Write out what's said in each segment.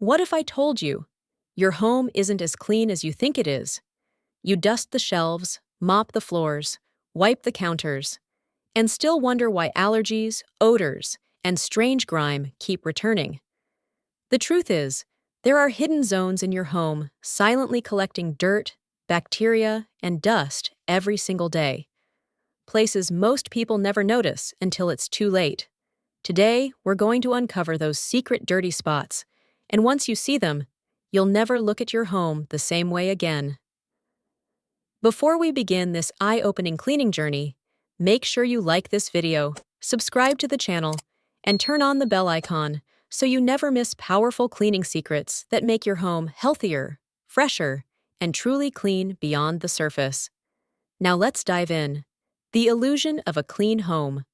What if I told you your home isn't as clean as you think it is? You dust the shelves, mop the floors, wipe the counters, and still wonder why allergies, odors, and strange grime keep returning. The truth is, there are hidden zones in your home silently collecting dirt, bacteria, and dust every single day. Places most people never notice until it's too late. Today, we're going to uncover those secret dirty spots, and once you see them, you'll never look at your home the same way again. Before we begin this eye-opening cleaning journey, make sure you like this video, subscribe to the channel, and turn on the bell icon so you never miss powerful cleaning secrets that make your home healthier, fresher, and truly clean beyond the surface. Now let's dive in. The illusion of a clean home.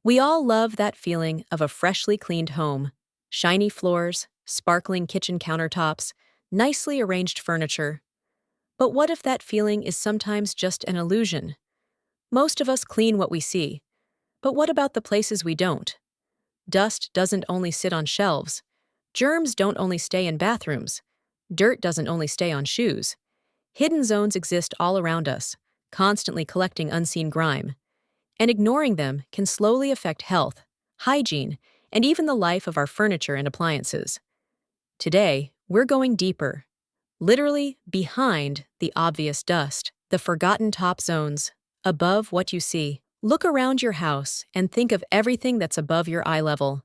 We all love that feeling of a freshly cleaned home. Shiny floors, sparkling kitchen countertops, nicely arranged furniture. But what if that feeling is sometimes just an illusion? Most of us clean what we see. But what about the places we don't? Dust doesn't only sit on shelves. Germs don't only stay in bathrooms. Dirt doesn't only stay on shoes. Hidden zones exist all around us, constantly collecting unseen grime. And ignoring them can slowly affect health, hygiene, and even the life of our furniture and appliances. Today, we're going deeper, literally behind the obvious dust, the forgotten top zones, above what you see. Look around your house and think of everything that's above your eye level.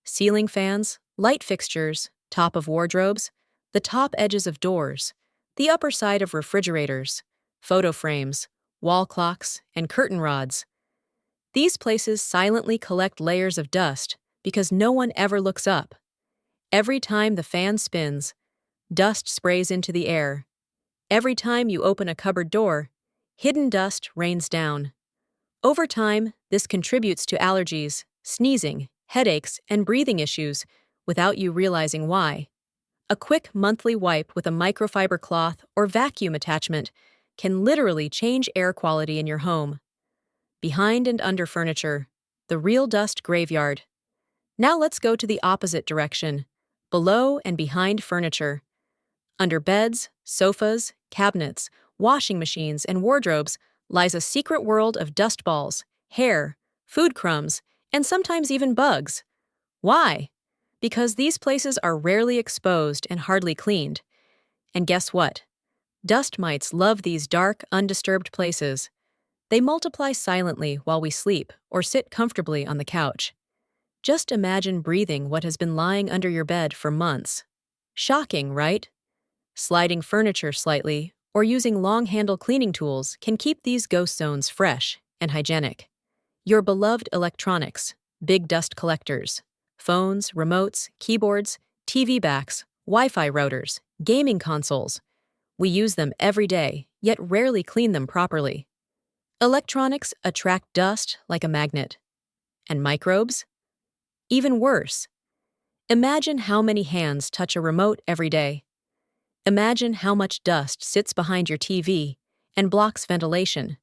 Ceiling fans, light fixtures, top of wardrobes, the top edges of doors, the upper side of refrigerators, photo frames, wall clocks, and curtain rods. These places silently collect layers of dust because no one ever looks up. Every time the fan spins, dust sprays into the air. Every time you open a cupboard door, hidden dust rains down. Over time, this contributes to allergies, sneezing, headaches, and breathing issues without you realizing why. A quick monthly wipe with a microfiber cloth or vacuum attachment can literally change air quality in your home. Behind and under furniture, the real dust graveyard. Now let's go to the opposite direction, below and behind furniture. Under beds, sofas, cabinets, washing machines, and wardrobes lies a secret world of dust balls, hair, food crumbs, and sometimes even bugs. Why? Because these places are rarely exposed and hardly cleaned. And guess what? Dust mites love these dark, undisturbed places. They multiply silently while we sleep or sit comfortably on the couch. Just imagine breathing what has been lying under your bed for months. Shocking, right? Sliding furniture slightly or using long-handle cleaning tools can keep these ghost zones fresh and hygienic. Your beloved electronics, big dust collectors, phones, remotes, keyboards, TV backs, Wi-Fi routers, gaming consoles. We use them every day, yet rarely clean them properly. Electronics attract dust like a magnet. And microbes? Even worse. Imagine how many hands touch a remote every day. Imagine how much dust sits behind your TV and blocks ventilation.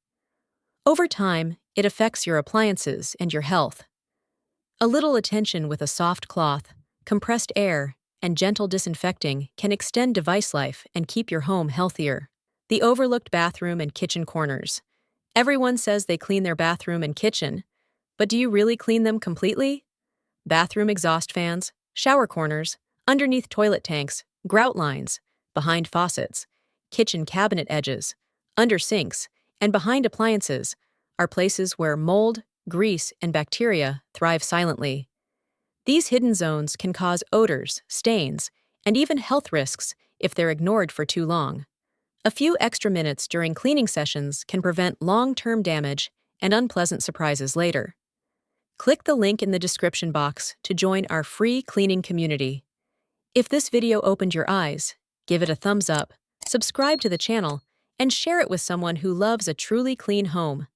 Over time, it affects your appliances and your health. A little attention with a soft cloth, compressed air, and gentle disinfecting can extend device life and keep your home healthier. The overlooked bathroom and kitchen corners. Everyone says they clean their bathroom and kitchen, but do you really clean them completely? Bathroom exhaust fans, shower corners, underneath toilet tanks, grout lines, behind faucets, kitchen cabinet edges, under sinks, and behind appliances are places where mold, grease, and bacteria thrive silently. These hidden zones can cause odors, stains, and even health risks if they're ignored for too long. A few extra minutes during cleaning sessions can prevent long-term damage and unpleasant surprises later. Click the link in the description box to join our free cleaning community. If this video opened your eyes, give it a thumbs up, subscribe to the channel, and share it with someone who loves a truly clean home.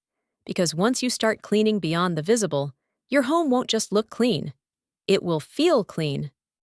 Because once you start cleaning beyond the visible, your home won't just look clean. It will feel clean.